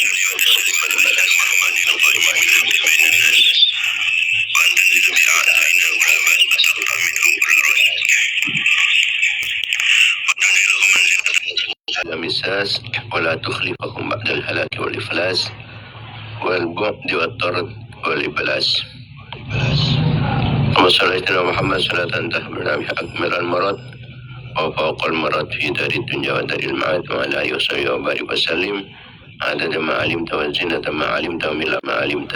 وتسلم الأمانة والأمان الظالم بالحق بين الناس وأن تنزل بأعلى عنا العلماء وتقطع منهم كل رشد وتنزلهم منزلة المساس ولا تخلفهم بعد الهلاك والإفلاس والبعد والطرد والإبلاس. اللهم صل على محمد صلاة تحملنا بها أكمل المرض وفوق المرض في دار الدنيا ودار المعاد وعلى آله وصحبه وبارك وسلم عدد ما علمت وزنة ما علمت وملا ما علمت.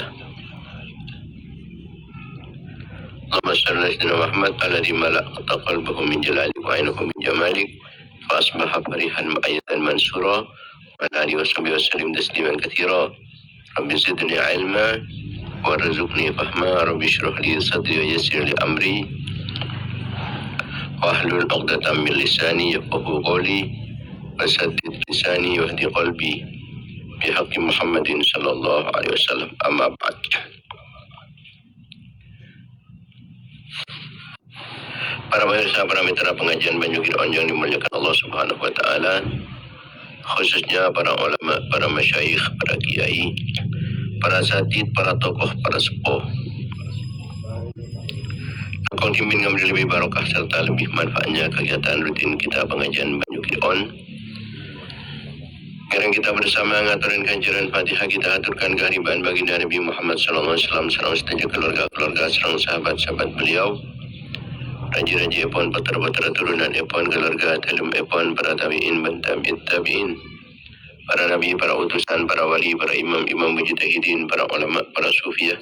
اللهم صل على سيدنا محمد الذي ملأت قلبه من جلالك وعينه من جمالك فأصبح فرحا مؤيدا منصورا وعلى آله وصحبه وسلم تسليما كثيرا. رب زدني علما وارزقني فهما. رب اشرح لي صدري ويسر لي أمري واحلل عقدة من لساني يفقهوا قولي وسدد لساني واهد قلبي بحق محمد صلى الله عليه وسلم. أما بعد. Para pemirsa, para mitra pengajian Banyu Kidon yang dimuliakan Allah Subhanahu wa taala, khususnya para ulama, para masyayikh, para kiai, para satid, para tokoh, para sepuh. Kau dimin ngambil lebih barokah serta lebih manfaatnya kegiatan rutin kita pengajian Banyu Kidon. Sekarang kita bersama ngaturin kanjuran Fatihah, kita aturkan kehadiran baginda Nabi Muhammad SAW, serang setuju keluarga-keluarga, serang sahabat-sahabat beliau, raja-raja epon, putra-putra turunan epon, keluarga dalam epon, para tabi'in, tabi'in, para nabi, para utusan, para wali, para imam-imam mujtahidin, para ulama, para sufiah,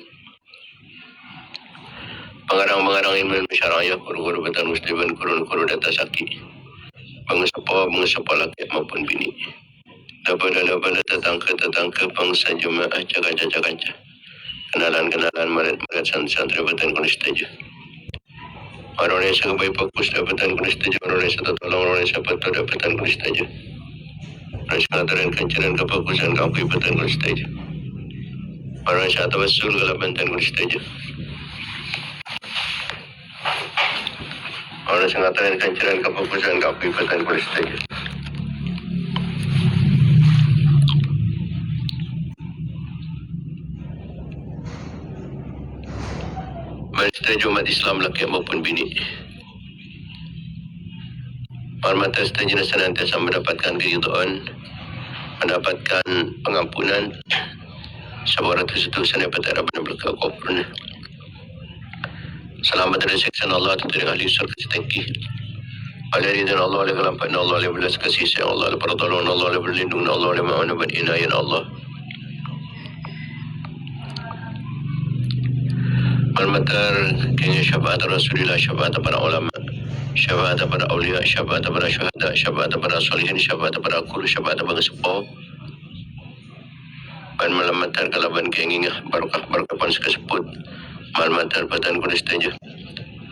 pengarang-pengarang ilmu syara'iyah, guru-guru betan muslimin, guru-guru data saki, pengesepo laki maupun bini, dapur-dapur tetangga bangsa jemaah jaga-jaga, kenalan murid-murid santri betan kulis setuju. Orang Indonesia kebaik fokus dapatan kulis setuju, orang Indonesia tertolong, orang Indonesia betul dapatan kulis setuju. Orang Indonesia ngaturin kanjuran kefokusan kampung dapatan kulis setuju. Orang Indonesia tawasul ke dapatan kulis setuju. Orang Indonesia ngaturin kanjuran kefokusan kampung dapatan kulis setuju. Setuju umat Islam laki maupun bini. Hormat setuju senantiasa mendapatkan keridhaan, mendapatkan pengampunan, sebuah ratus-ratusan dapat harapan berkah kubur. Selamat dari siksa Allah dan dari ahli surga setengki. Oleh ridha Allah, oleh kelampahan Allah, oleh belas kasih sayang Allah, oleh pertolongan Allah, oleh berlindungan Allah, oleh ma'unah dan inayah Allah. Al-Matar kini syafaat Rasulullah, syafaat para ulama, syafaat para awliya, syafaat para syuhada, syafaat para solihin, syafaat para guru, syafaat para sepuh. Dan malam-matar kalaban keinginah barokah pun sekesebut. Malam-matar batan kulis teja,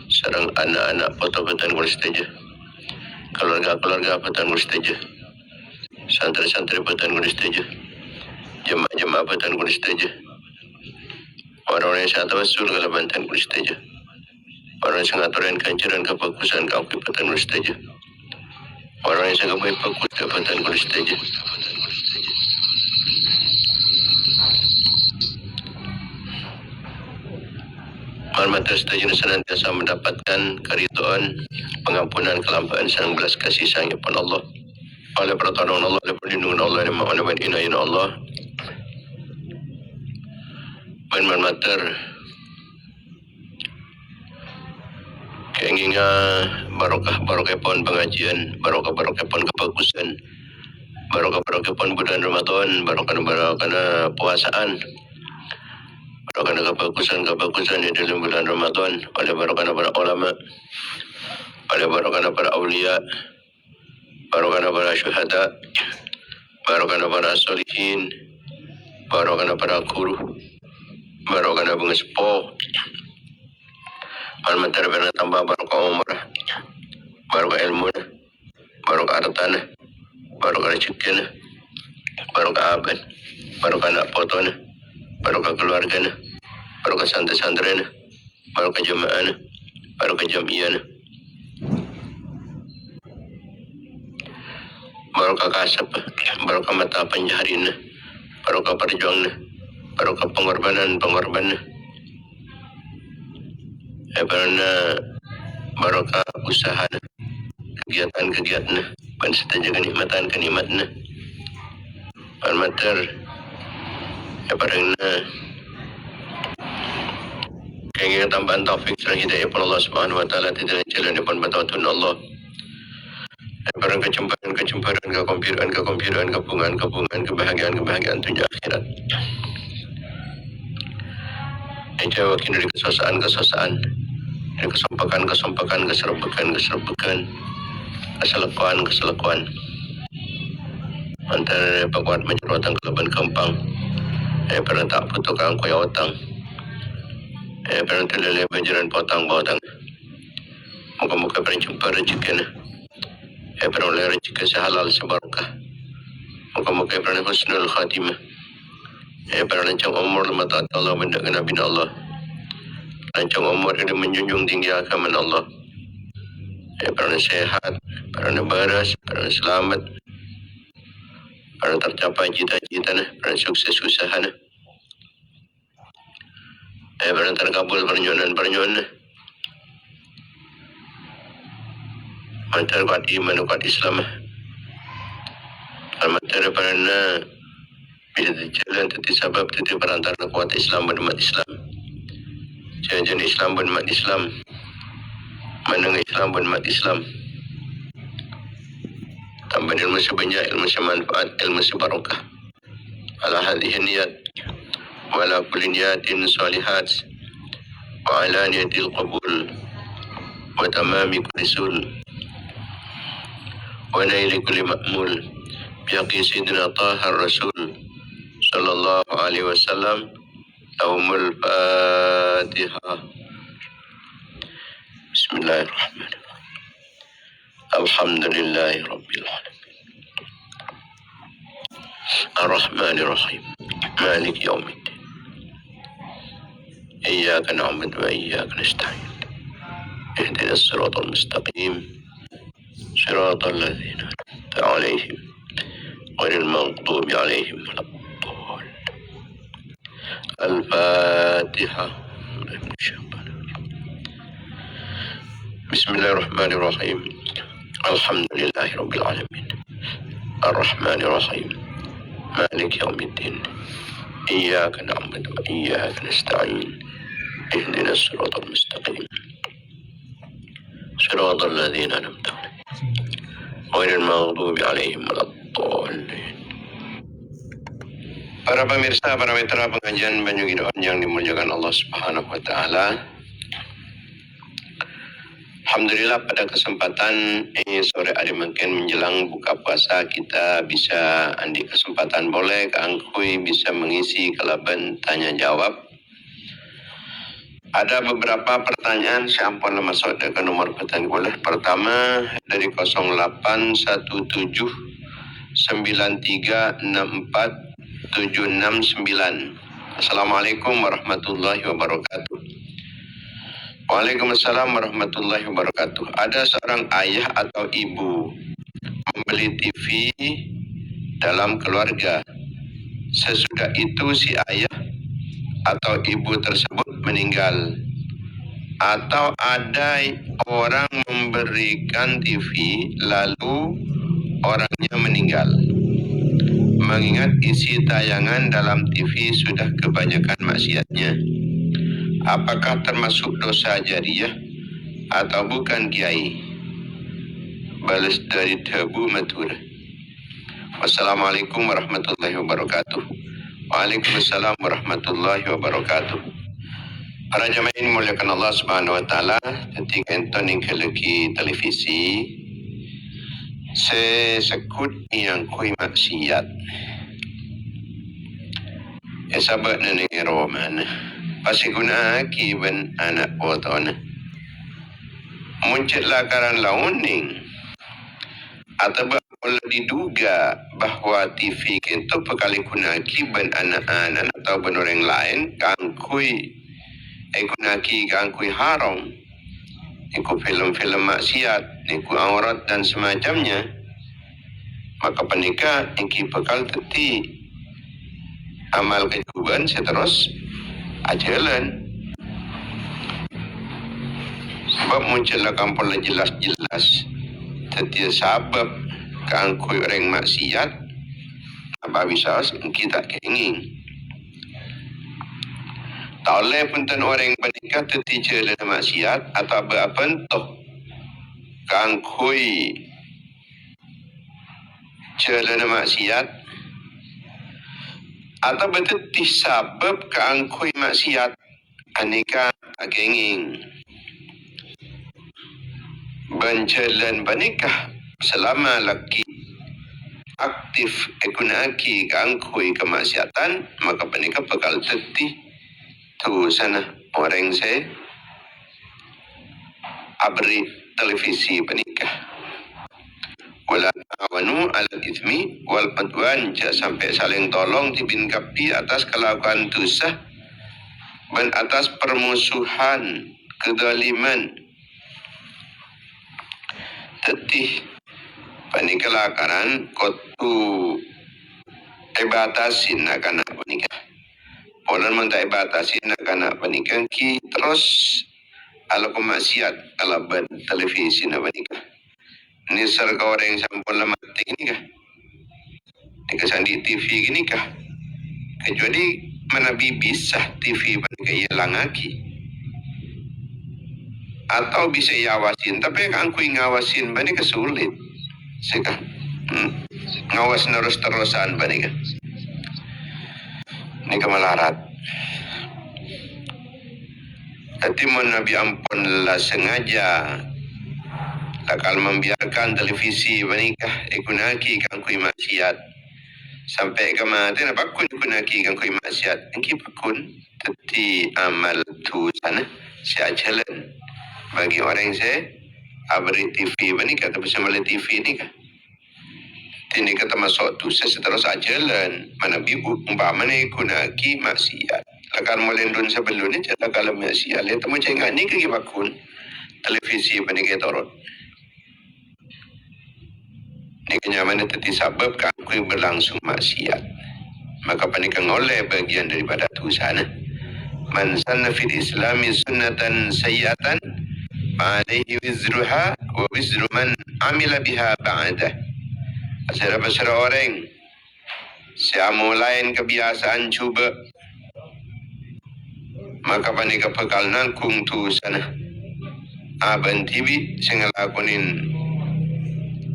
sarang anak-anak foto batan kulis teja, keluarga-keluarga batan kulis teja, santri-santri batan kulis teja, jemaah-jemaah batan kulis teja. Orang-orang yang sangat tawasul ke bantan kulis teja. Orang yang sangat aturan kanjuran kefokusan kampung batan kulis teja. Orang yang sangat baik fokus ke batan kulis teja. Hormat setuju senantiasa mendapatkan keridhaan, pengampunan, kelampaan, serang belas kasih sayang pun Allah. Oleh pertolongan Allah, oleh perlindungan Allah, oleh ma'unah dan inayah Allah. Mater keinginan barokah pun pengajian, barokah pun kebagusan, barokah pun bulan Ramadan, barokah puasaan, barokah kebagusan di dalam bulan Ramadan, oleh barokah para ulama, oleh barokah para awliya, barokah para syuhada, barokah para solihin, barokah para guru, barokah bunga sepuh, al-matar bina tambah barokah umrah, barokah ilmu, barokah hartana, barokah rezeki, barokah abad, barokah anak potona, barokah keluarga, barokah santri-santri, barokah jemaah, barokah jamiah, barokah kasab, barokah mata penjaharin, barokah barokah perjuangan, barokah pengorbanan karena barokah usaha kegiatan pan setaja kenikmatan pan mater karena kaya tambahan taufik serang hidayah pun Allah Subhanahu wa taala tidak jalan depan bantuan Allah. Barang kecumparan kekompiran kepungan kebahagiaan dunia akhirat. Ejau kini dari kesosaan dari kesompakan keserbukan keselakuan antara pakuat mencerotan keleban kempang pernah tak putuk angkoi otang pernah terlele banjiran potang muka-muka pernah jumpa rezeki pernah oleh rezeki sehalal sebarokah muka-muka pernah husnul khatimah pernah lancang umur lima taat Allah mendengar Nabi Allah lancang umur ini menjunjung tinggi agama Allah pernah sehat pernah baras pernah selamat pernah tercapai cita-cita pernah sukses usaha pernah terkabul perjuangan mantar kuat iman kuat Islam mantar pernah bisa jalan tetapi sebab tetapi perantara kuat Islam dan umat Islam jangan Islam dan umat Islam menengah Islam dan umat Islam tambah ilmu sebanyak ilmu semanfaat ilmu sebarokah ala hadhihi niyat wa ala kulli niyatin salihat wa ala niyatil qabul wa tamami kulli sul wa naili kulli ma'mul biaqi sayyidina tahar rasul sallallahu alaihi wasallam Aumul Fatihah. Bismillahirrahmanirrahim. Alhamdulillahi Rabbil Alamin. Ar-Rahmanirrahim. Malik Yawmiddin. Iyyaka na'budu wa iyyaka nasta'in. Ihdinas siratal mustaqim. Siratal ladzina an'amta 'alaihim ghairil maghdubi 'alaihim waladdallin. Al-Fatihah. Bismillahirrahmanirrahim. Alhamdulillahi Rabbil Alamin. Ar-Rahmanirrahim. Malik Yawmiddin. Iyyaka na'budu wa iyyaka nasta'in. Ihdinas siratal mustaqim. Siratal ladzina an'amta 'alaihim ghairil maghdubi 'alaihim waladdallin. Para pemirsa, para mitra pengajian Banyu Gidoan yang dimuliakan Allah Subhanahu wa taala. Alhamdulillah pada kesempatan sore hari mungkin menjelang buka puasa kita bisa andi kesempatan boleh keangkui bisa mengisi kelaban tanya jawab. Ada beberapa pertanyaan saya ampun masuk ke nomor pertanyaan boleh. Pertama dari 0817 9364 769. Assalamualaikum warahmatullahi wabarakatuh. Waalaikumsalam warahmatullahi wabarakatuh. Ada seorang ayah atau ibu membeli TV dalam keluarga. Sesudah itu si ayah atau ibu tersebut meninggal. Atau ada orang memberikan TV lalu orangnya meninggal. Mengingat isi tayangan dalam TV sudah kebanyakan maksiatnya. Apakah termasuk dosa jariyah atau bukan Kiai? Balas dari Tebu Madura. Wassalamualaikum warahmatullahi wabarakatuh. Waalaikumsalam warahmatullahi wabarakatuh. Para jamaah ini muliakan Allah Subhanahu wa taala, ketika enten yang keleki televisi sesekut yang kui maksiat. Sahabat nenek Roman pasti guna kiban anak potona muncul lakaran launing atau boleh diduga bahwa TV itu pekali guna kiban anak-anak atau orang lain kangkui ekunaki kangkui haram iku film-film maksiat iku aurat dan semacamnya, maka penikah ingki bekal teti amal kejuban saya terus ajalan. Sebab muncullah kampung jelas-jelas setiap sabab keangkui orang maksiat apa bisa kita keingin. Tak boleh pun tan orang bernikah tertiga dalam maksiat atau apa entah keangkui jalan maksiat atau betul sabab keangkui maksiat aneka keingin. Berjalan bernikah selama laki aktif ekunaki keangkui kemaksiatan maka bernikah bakal terti tu sana orang saya abri televisi bernikah wala ta'awanu alal ithmi wal udwan sampai saling tolong tibin kapi atas kelakuan dosa dan atas permusuhan kedaliman tetih panikalakaran kotu ibatasin akan panikah polan mentah ibatasin akan panikah ki terus ala kemaksiat ala ban televisi na panikah ini serga orang yang sampun lemati ini kah dikesan di TV gini kah kecuali mana bisa TV panikah hilang lagi atau bisa iawasin tapi kan aku ngawasin bani kesulit seka ngawas terus-terusan bani kan ini kemalarat tapi Nabi ampun lah sengaja takal membiarkan televisi banikah ikunaki kan kui maksiat sampai kematian apa kun ikunaki kan kui maksiat engki pakun teti amal tu sana si ajalan bagi orang saya abri TV ni kata bersama TV ni kah ini kata masuk tu saya terus ajalan mana bibu umpama ni kunaki maksiat akan melindun sebelum ni cara kalau maksiat lihat temu cengak ni ke bakun televisi ni kita torot ni kenyaman tadi sebab aku berlangsung maksiat maka panikan oleh bagian daripada tu sana man sanna fil islami sunnatan sayyatan alaihi wizruha wa wizru man amila biha ba'dah. Asal orang siapa mulain kebiasaan cuba maka panika pekal nangkung tu sana aban tibi sengalakunin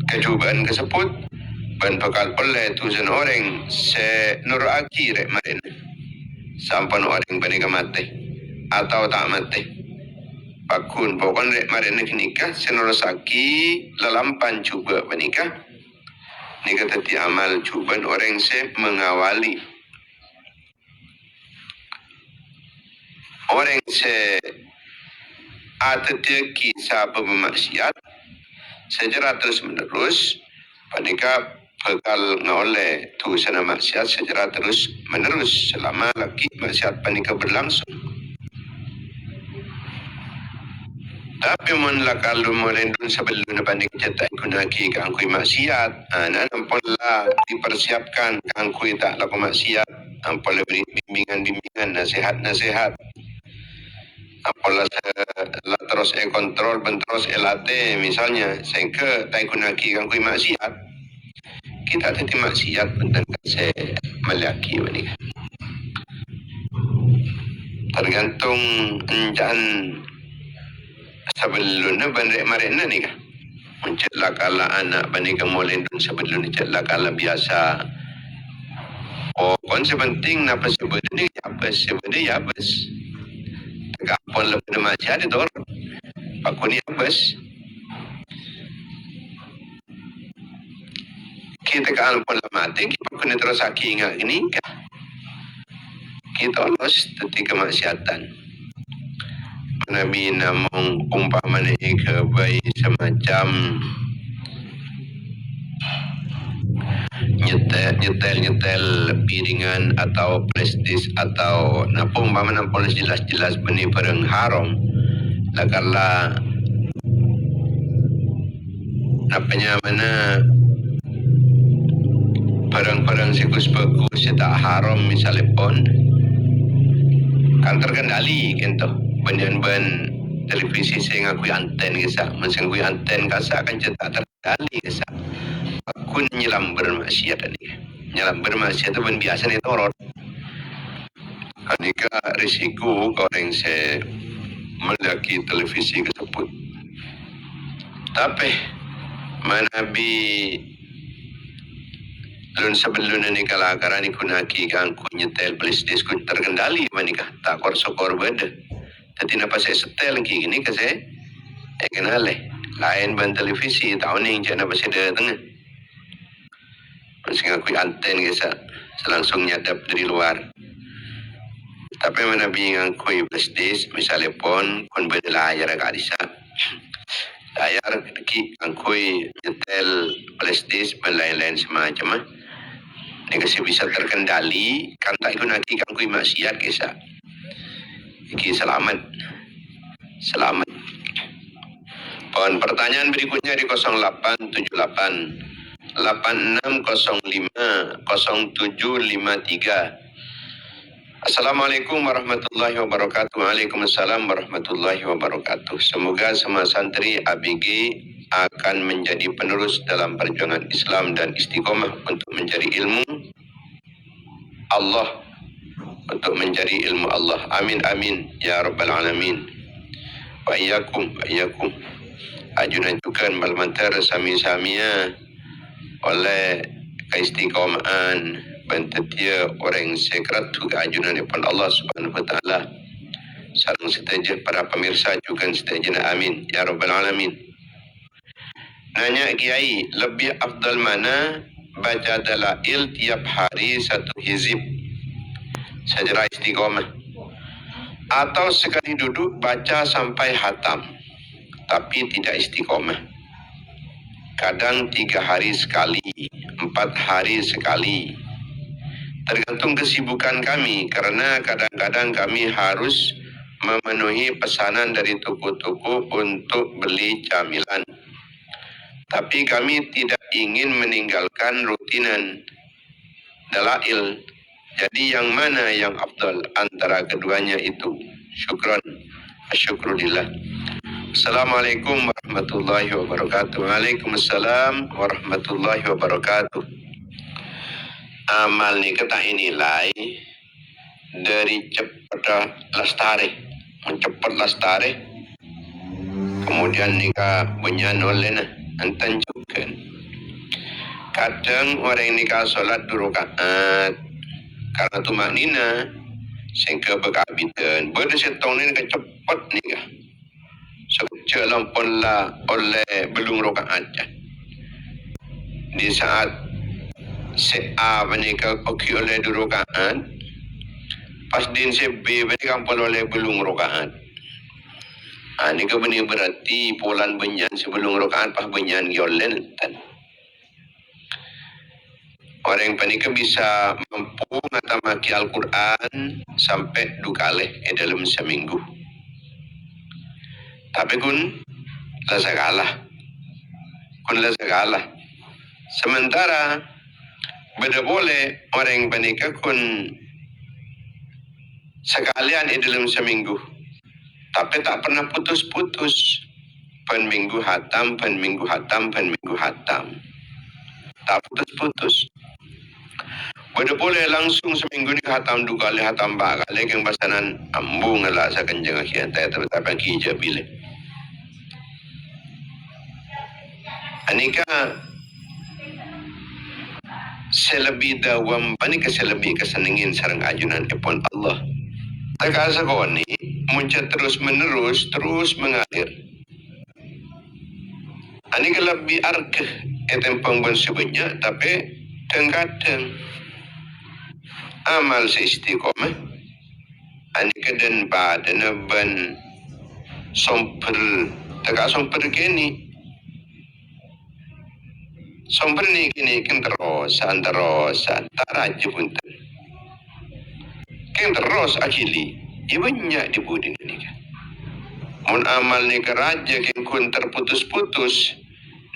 kecubaan tersebut ban pekal oleh tu sana orang se nur akhir marin sampai orang panika mati atau tak mati pakun pokon rek mari nak nikah senorosaki lalampan cuba menikah nikah teti amal cuba orang se mengawali orang se ateti kisah bermaksiat sejarah terus menerus panika bekal ngoleh tu sana maksiat sejarah terus menerus selama lagi maksiat panika berlangsung. Tapi mun lakal merendun sebelum banding cetak kunaki kangkui maksiat, nampollah dipersiapkan kangkui tak laku maksiat, ampollah beri bimbingan nasihat, ampollah terus kontrol benterus elate misalnya, sehingga tak kunaki kangkui maksiat, kita tadi maksiat benten saya melaki ini. Tergantung enjan sebelumnya bandrek marina ni kah mencela kala anak banding kemolendun sebelum ni cela kala biasa oh konsep penting napa sebenarnya ya bes tegapon lebih macam ada dor aku ni bes kita kan pun mati kita kena terus aki ingat ini kah kita los teti kemaksiatan Nabi namung umpamanya kebaik semacam nyetel piringan atau prestis atau napa umpamanya polis jelas-jelas benih barang haram lakala napanya mana Barang-barang bagus tak haram misalnya pun kan terkendali gitu. Ben televisi saya ngakui anten kisah, ngakui anten kasar kan tak terkendali kisah. Akun nyelam bermaksiat ni, nyelam bermaksiat itu ben biasa ni torot. Anika risiko orang saya melihat televisi tersebut. Tapi manabi lun sebelum ni kalakaran ni kunaki kan kunyetel belis kun terkendali manika tak korsokor beda. Tapi napa saya setel lagi ni ke saya kenal lain ban televisi tahun ni jangan apa saya datang. Masih ngakui anten kisah langsung nyadap dari luar. Tapi mana bingung kui belis misalnya pun kun beda layar kadisa. Layar ki angkui nyetel belis lain-lain semacam ni kasi bisa terkendali kan tak ikut nanti angkui maksiat kisah. Iki selamat. Pon pertanyaan berikutnya di 0878 8605 0753. Assalamualaikum warahmatullahi wabarakatuh. Waalaikumsalam warahmatullahi wabarakatuh. Semoga semua santri ABG akan menjadi penerus dalam perjuangan Islam dan istiqomah untuk mencari ilmu Allah. Untuk mencari ilmu Allah. Amin amin ya rabbal alamin. Wa iyyakum ajunajukan malmantar sami-samia oleh keistiqomahan bentetia orang sekret juga ajunan daripada Allah Subhanahu wa taala. Sareng seteja para pemirsa juga seteja amin ya rabbal alamin. Nanya Kiai, lebih afdal mana baca dalail tiap hari satu hizib sejarah istiqomah atau sekali duduk baca sampai hatam tapi tidak istiqomah? Kadang 3 hari sekali, 4 hari sekali. Tergantung kesibukan kami karena kadang-kadang kami harus memenuhi pesanan dari toko-toko untuk beli camilan. Tapi kami tidak ingin meninggalkan rutinan dalail. Jadi yang mana yang afdal antara keduanya itu? Syukran. Asyukrulillah. Assalamualaikum warahmatullahi wabarakatuh. Waalaikumsalam warahmatullahi wabarakatuh. Amal ni kita nilai dari cepat lestari, mencepat lestari. Kemudian nikah bunyan oleh antan juga. Kadang orang nikah solat 2 rakaat karena tumak nina sehingga berkabitan. Berdesetong ni cepat nikah. Sekecil lampun lah oleh belum rakaat. Di saat A menikah okey oleh 2 rakaat, pas din si B menikah pun oleh belum rakaat. Ini kebenar berarti pulan benyan sebelum rakaat pas benyan yolen. Orang penikah bisa mampu ngatamaki Al-Quran sampai 2 kali dalam seminggu. Tapi kun lasa kalah. Sementara beda boleh orang penikah kun sekalian dalam seminggu. Tapi tak pernah putus-putus. Pen minggu hatam. Tak putus-putus. Beda boleh langsung seminggu ni hatam 2 kali, hatam 4 kali. Yang pasanan ambung lah sa kenjang akhir. Tapi kijab bila. Anika selebih dawam panika selebih kesenengin sarang ajunan ipon Allah. Terkasa kau ni muncul terus menerus terus mengalir. Anika lebih arkeh etempang bansubanyak tapi kadang amal seistiqomah. Anika dan badana ban somper tegak somper kini. Somber ni kini kan terosan tak raja pun tak. Kan terus akhili, ia banyak di budi ni kan. Mun amal ni ke raja kan kun terputus-putus,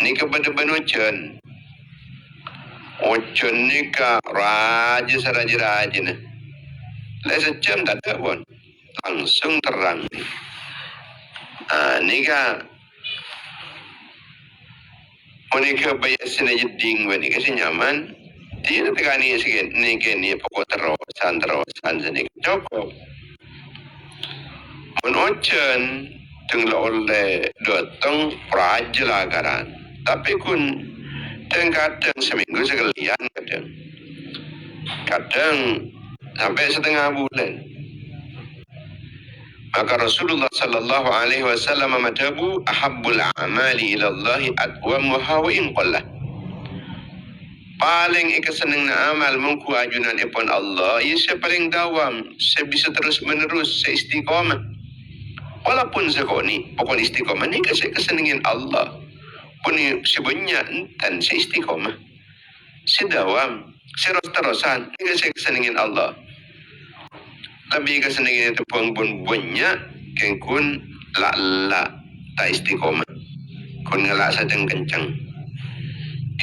ni kepada banucan. Ocon nikah raja seraja na. Lai sejam tak ada pun. Langsung terang. Nikah Monika bayar sini jeding wani kasi nyaman. Dia tegani sikit ni pokok terosan sini cukup. Monocen tenglah oleh datang perajalanan. Tapi kun kadang seminggu sekalian kadang sampai setengah bulan. Maka Rasulullah sallallahu alaihi wasallam matabu ahabbul a'mali ila Allah adwamuha wa in qallah. Paling ikaseneng na amal mungku ajunan ipon Allah, ia paling dawam, saya bisa terus menerus, saya istiqamah. Walaupun sekoni, pokok istiqamah ni saya kesenengin Allah. Pun sebanyak dan saya istiqamah. Saya dawam, saya terus-terusan, ni saya kesenengin Allah. Tapi kesenangan itu pun banyak kun la tak istiqomah kun ngelak sajeng kencang.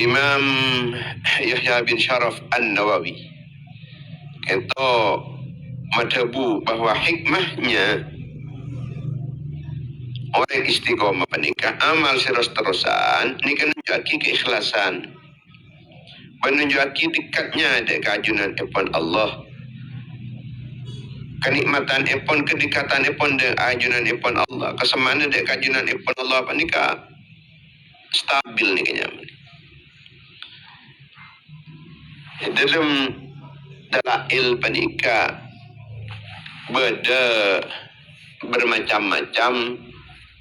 Imam Yahya bin Sharaf An-Nawawi itu madhabu bahwa hikmahnya orang istiqomah menikah amal terus-terusan ini kan menunjukkan keikhlasan, menunjukkan dekatnya ada keajunan kepada Allah, kenikmatan epon, kedekatan epon dengan ajunan epon Allah, kesamaan dengan ajunan epon Allah apa nikah stabil ni kenyaman. Dalam dalail panika bermacam-macam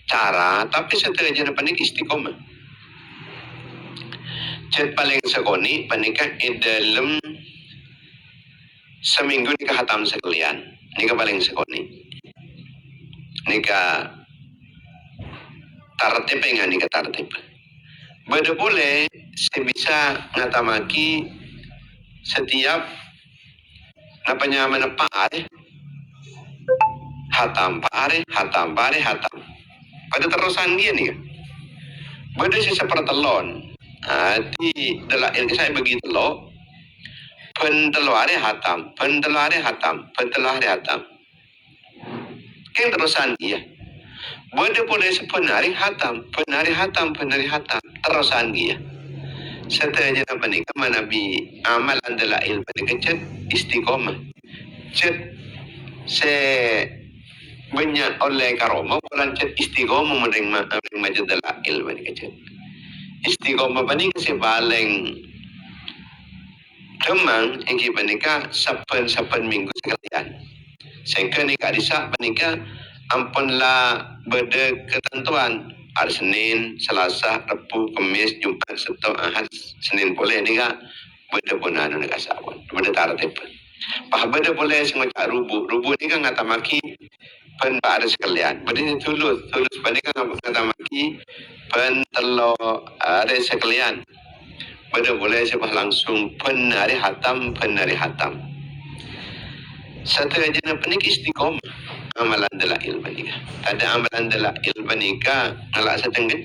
cara, tapi setelah jenis panik istiqomah. Cet paling sekoni panika dalam seminggu nikah hatam sekalian. Nika paling sekoni. Nika tartib enggak nika tartib. Beda boleh saya bisa ngatamaki setiap napanya menepare hatam pare. Pada terusan dia nih. Beda sisa pertelon. Di dalail saya begitu loh. Pentelare hatam. Kan terusan dia. Boleh sepenari hatam. Terusan dia. Setelah jenah panika manabi amalan dalail panika cet istiqomah. Cet se banyak oleh karoma bulan cet istiqomah menerima majad dalail panika cet. Istiqomah panika se paling Kemang yang panika sapan minggu sekalian. Sehingga nikah disak panika ampunlah beda ketentuan. Hari Senin, Selasa, Rabu, Kamis, Jumat, Sabtu, Ahad, Senin boleh nikah. Beda pun anu nikah sawan. Beda tartib. Beda boleh sengocak rubu nikah ngatamaki pen ada sekalian. Beda tulus panika ngatamaki pen telo ada sekalian. Pada boleh sebab langsung penari hatam. Satu aja nak penik istiqomah amalan dalail panika. Ada amalan dalail panika ngalak setengah.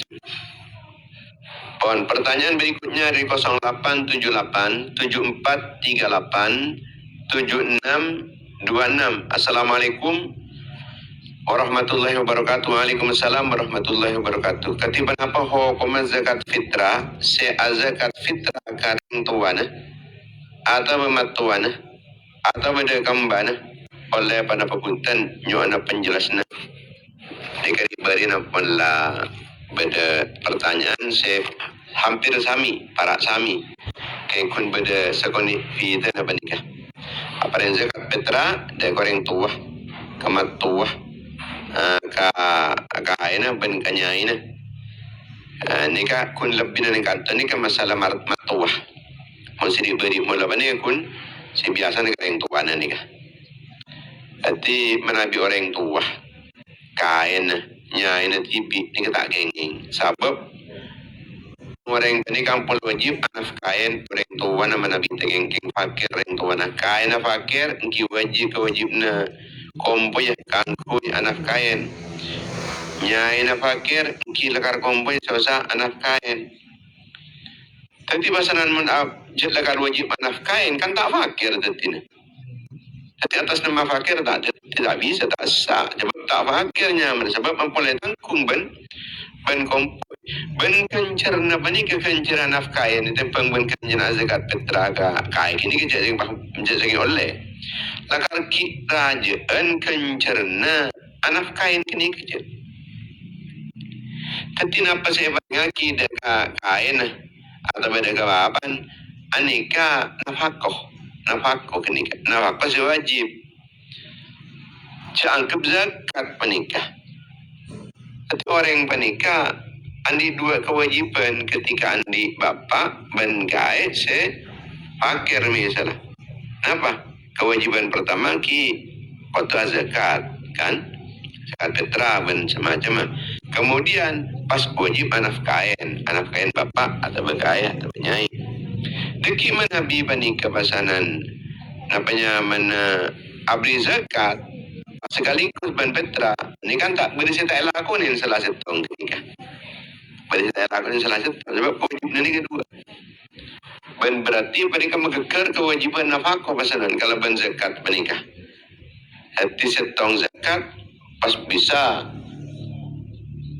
Pon pertanyaan berikutnya dari 0878 7438 7626. Assalamualaikum warahmatullahi wabarakatuh. Waalaikumsalam warahmatullahi wabarakatuh. Ketiban apa hukum zakat fitrah? Se zakat fitrah karing tuana atau mematuana atau beda kambana oleh pada papunten nyuana penjelasna. Dikari bari nampala beda pertanyaan se hampir sami para sami kayak kun beda sekoni fita na banikah. Apa yang zakat fitrah de goreng tua kamat tua kaina ben kanyaina nika kun lebih dari kata nika masalah matuah mun sidi beri mula bani kun si biasa nika yang tua nika ati manabi orang tua kain nyaina tipi nika tak genging sabab orang ini kampul wajib anak kain orang tua nama nabi tegenging fakir orang tua na kain fakir engki wajib na kompoy kangkoy anak kain nyai na fakir engki lekar kompoy sosa anak kain Tapi pasanan mun jetlakan wajib nafkain kan tak fakir tentunya. Tapi atas nama fakir tidak bisa tak sah. Sebab tak fakirnya sebab mempunyai tanggung ben kompoi ben kencerna bani ke kencerna nafkain itu pengben kencerna zakat fitrah kai kini ke jadi menjadi oleh. Lakar kita je en kencerna nafkain kini ke. Tapi napa saya ngaki deka kain atau beda kawapan anika nafkah kini nafkah sewajib seangkep zakat menikah. Tapi orang menikah andi dua kewajiban ketika andi bapak ben gae se fakir misalnya. Apa? Kewajiban pertama ki kota zakat kan? Zakat fitrah ben semacam. Kemudian pas wajib anak kain bapak atau begaya atau penyai. Deki menabi bani kepasanan napanya mana abri zakat sekaligus ban petra ini kan tak boleh saya tak lakukan salah satu nikah boleh saya lakukan salah satu sebab wajib ini kedua ban berarti mereka mengeker kewajiban nafkah pasanan kalau ban zakat menikah hati setong zakat pas bisa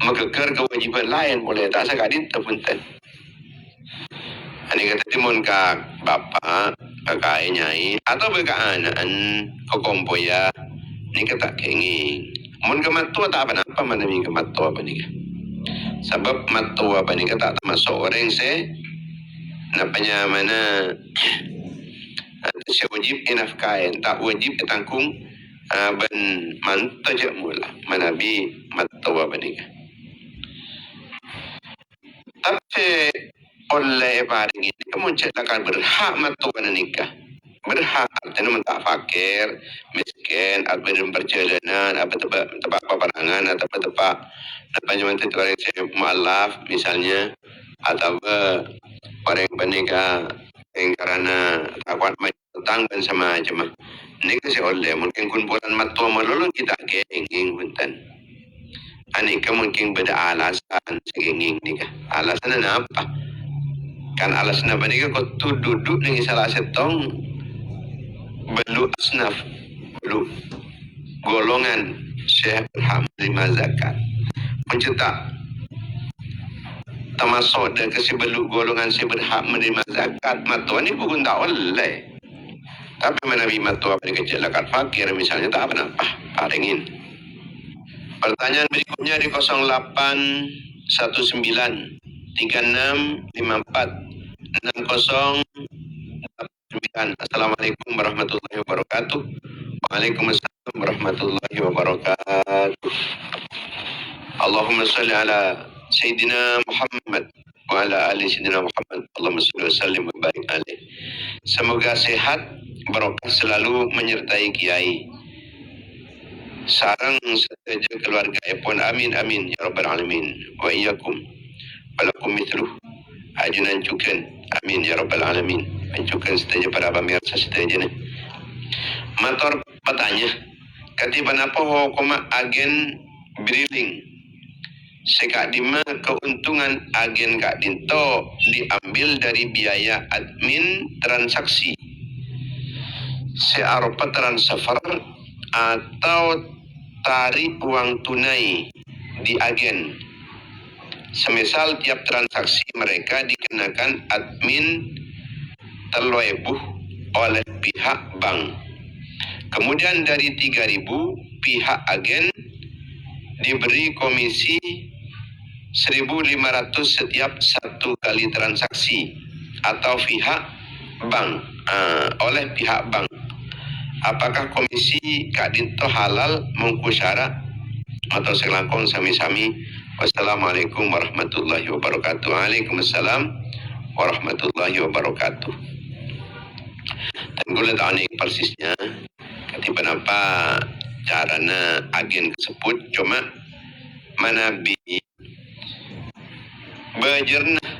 mengeker kewajiban lain boleh tak sekadin terpunten ini kata timun kak bapak kakak nyai atau kakak anak kokompo ya ni kata kengi mun ke matua tak apa mana mi ke matua apa ni sebab matua apa ni kata termasuk orang se napanya mana se wajib inafkain tak wajib tanggung ben mantu je mula manabi matua apa ni tapi oleh paring ini kamu cetakan berhak matua nikah berhak artinya tak fakir miskin atau berperjalanan apa tempat peperangan atau tempat panjang itu orang saya mualaf misalnya atau orang menikah yang karena takut tentang dan sama aja mah ini kan oleh mungkin kumpulan matua melulu kita kenging punten anika mungkin beda alasan segenging nikah alasan apa kan alasan apa nikah kau duduk dengan salah setong belu asnaf belu golongan syekh berhak menerima zakat mencetak termasuk dan kesibelu golongan syekh berhak menerima zakat matua ni bukan tak oleh tapi menabi matua pada kecil zakat fakir misalnya tak apa-apa paringin. Pertanyaan berikutnya di 0819 3654 60. Assalamualaikum warahmatullahi wabarakatuh. Waalaikumsalam warahmatullahi wabarakatuh. Allahumma salli ala Sayyidina Muhammad wa ala ali Sayyidina Muhammad. Allahumma salli wa sallim wa barik alaih. Semoga sehat, barokah selalu menyertai kiai. Sarang saja keluarga pun amin amin ya rabbal alamin wa iyyakum walakum mithluh ajunan cukan amin ya rabbal alamin ancukan saja para pemirsa saja. Motor bertanya, ketiban apa hukum agen briling? Sekak dima keuntungan agen kak dinto diambil dari biaya admin transaksi searupa transfer atau tarik uang tunai di agen. Semisal tiap transaksi mereka dikenakan admin terlebuh oleh pihak bank. Kemudian dari 3.000 pihak agen diberi komisi 1.500 setiap satu kali transaksi atau pihak bank oleh pihak bank. Apakah komisi Kak Dinto halal mengku syarat atau selangkong sami-sami? Wassalamualaikum warahmatullahi wabarakatuh. Waalaikumsalam warahmatullahi wabarakatuh. Dan gue lihat ini persisnya ketiban apa caranya agen tersebut cuma manabi berjernah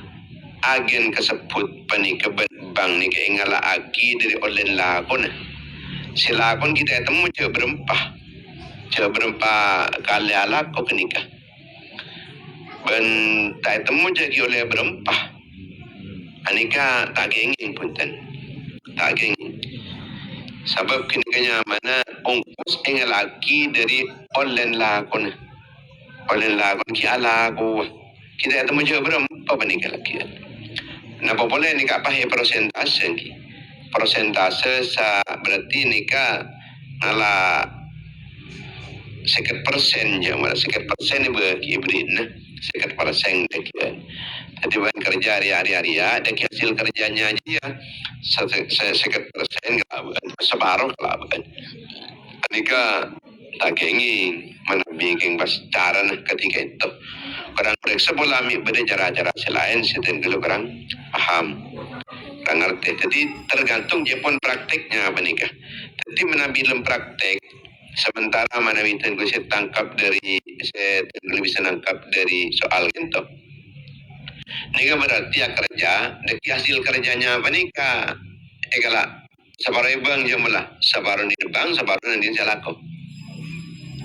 agen tersebut panik bank ni keingala aki dari online lakon silakon kita temu berempah kali alak kok nikah ben tak temu jadi oleh berempah Anika tak genging punten. Tak genging. Sebab kini mana ongkos yang lagi dari online lakon. Online lakon ki alago. Kita itu mencoba berapa panika lagi. Napa boleh nika pakai persentase ki. Persentase berarti nika ala 50% je, malah 50% ni beri nah. 50% dia. Jadi ban kerja hari-hari ya, dan hasil kerjanya aja ya 50% kelaban, separuh kelaban. Nika tak ingin mana bikin pas cara ketika itu. Kurang periksa bola ambil beda cara-cara selain seten dulu kurang paham. Kurang ngerti. Jadi tergantung Jepun prakteknya apa nikah. Jadi menabilem praktek sementara mana bintan gue saya tangkap dari saya bisa nangkap dari soal itu. Nika berarti ya kerja, dan hasil kerjanya apa nika? Ekala sabar ibang jamalah, sabar di bang, sabar nanti salako.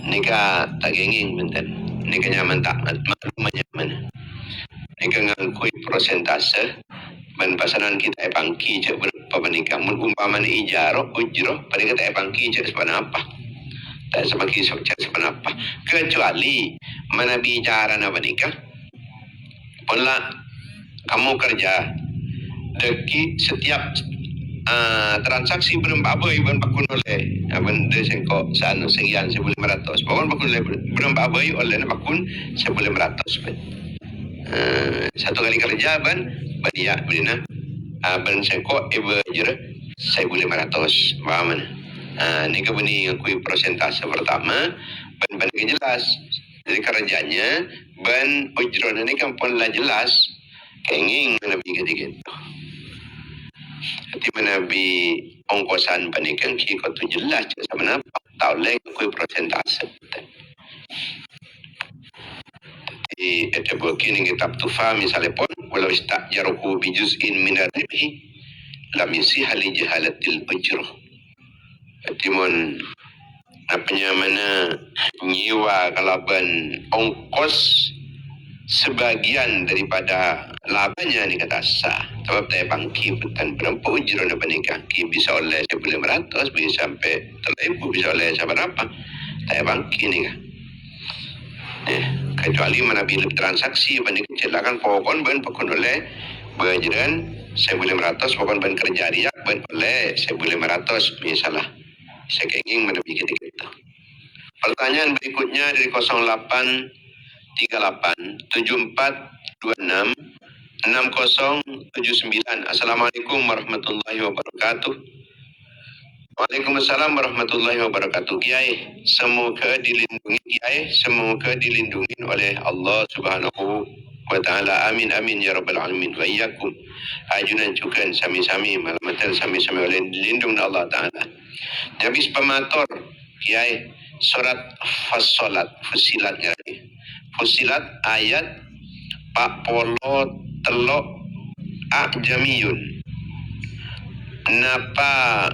Nika tak ingin bintan. Nika nyaman tak maklum nyaman. Nika ngangkui persentase ban pasanan kita pangki je berapa nikah mun umpama ni ijaro ujro pada kita pangki je sebenarnya apa tak semakin sebenarnya apa kecuali mana bicara apa nikah pola kamu kerja deki setiap transaksi berapa iban bakun oleh benda sengko sanu sekian 1.500 bakun oleh berapa oleh bakun 1.500 satu kali kerja ban dia bina ban sengko iba jera 1.500 paham ni kebuni ngakui persentase pertama ban jelas jadi kerjanya ban ujron ini kan pun lah jelas kenging lebih gitu jadi menabi ongkosan panikan kiko tu jelas sebenarnya tahu lagi ngakui persentase di begini kitab tufa misalnya pun walau istajaruhu bijuz'in min ar-ribhi lam yusih li jahalatil ujrah. Timun apanya mana nyiwa kalaban ongkos sebagian daripada labanya ni kata sah. Sebab tak bangki bukan berapa ujrah nak nikah. Ki bisa oleh 1.500 bisa sampai 1.000 bisa oleh berapa. Tak bangki ni kan. Kecuali mana bila transaksi banding kecelakaan pokon ben pokon oleh berjalan 1.500 pokon ben kerja dia ben oleh 1.500 misalnya saya ingin mana bikin kita. Pertanyaan berikutnya dari 0838 7426 6079. Assalamualaikum warahmatullahi wabarakatuh. Waalaikumsalam warahmatullahi wabarakatuh. Kiai, semoga dilindungi Kiai, semoga dilindungi oleh Allah Subhanahu wa taala. Amin amin ya rabbal alamin wa iyyakum. Ajunan juga sami-sami malamatan sami-sami oleh dilindung Allah taala. Habis pemator Kiai surat Fussilat nyari. Fussilat ayat 43 jamiyun. Napa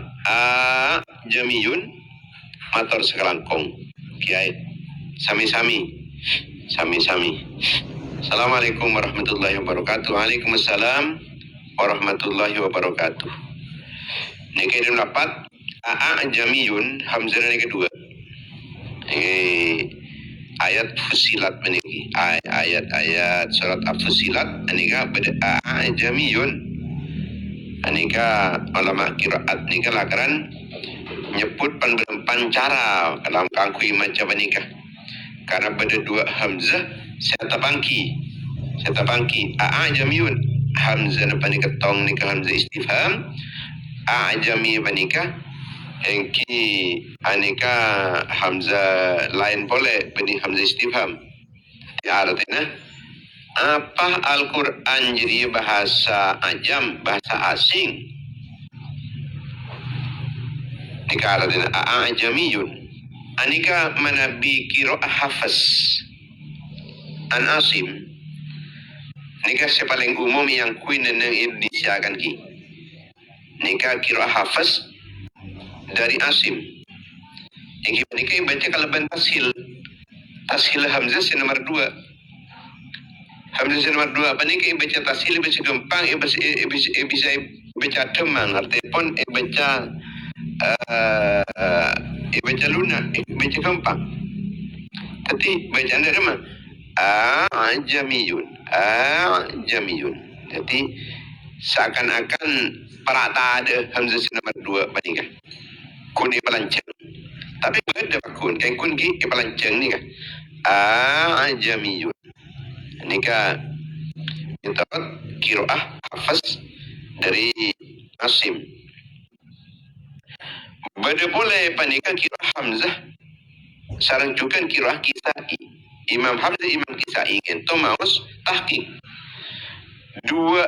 jamiyun mator sekelangkong Kiai sami-sami. Assalamualaikum warahmatullahi wabarakatuh. Waalaikumsalam warahmatullahi wabarakatuh. Niki dapat jamiyun hamzah ni kedua. Ayat Fussilat meniki ayat surat Fussilat anika beda jamiyun. Anika ulama qiraat nika lakaran nyebut pancara dalam kangkui macam nikah karena pada dua hamzah saya tabangki jamiyun hamzah napa ketong nikah hamzah istifham jami panika engki anika hamzah lain boleh bani hamzah istifham ya artinya apa Al-Quran jadi bahasa ajam, bahasa asing. Nika artinya ajamiyun. Anika manabi kiro hafaz an asim. Nika sepaling umum yang kuin nang Indonesia kan ki. Nika kiro hafaz dari asim. Yang nika baca kalaban tashil hamzah nomor 2. Hamzah nomor 2 apa ni ke baca tasil baca gempang bisa baca temang artinya pun baca baca lunak baca gempang tapi bacaan dia mah jamiyun jadi seakan-akan perata ada hamzah nomor 2 bandingkan kun pelancang tapi beda kun kan kun ki pelancang ni kan jamiyun ini kan kita qiraah hafaz dari Asim. Beda boleh pandaikan qiraah Hamzah sarang juga qiraah Kisai. Imam Hamzah Imam Kisai itu maus tahqiq. Dua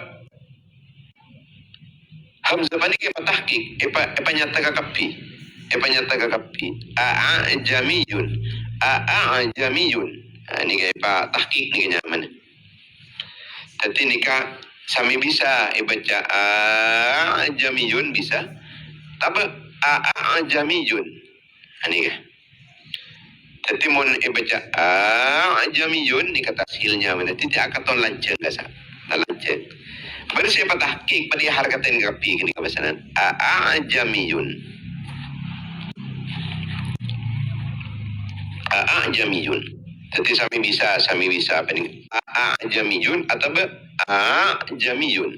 Hamzah pandai apa tahqiq? Apa nyata kakapi? Apa nyata kakapi? Jamiyun. Jamiyun. Ini apa tahqiq ni nyaman. Tapi nikah sami bisa baca jamiyun bisa. Tapi jamiyun. Ini kan. Tapi mon baca jamiyun ni kata hasilnya mana tidak akan ton lanceng kasa. Lanceng. Baru siapa tahqiq pada harkatain kapi kini kebasanan. Jamiyun. Jamiyun. Jadi sami bisa apa ni? Jamiyun atau jamiyun.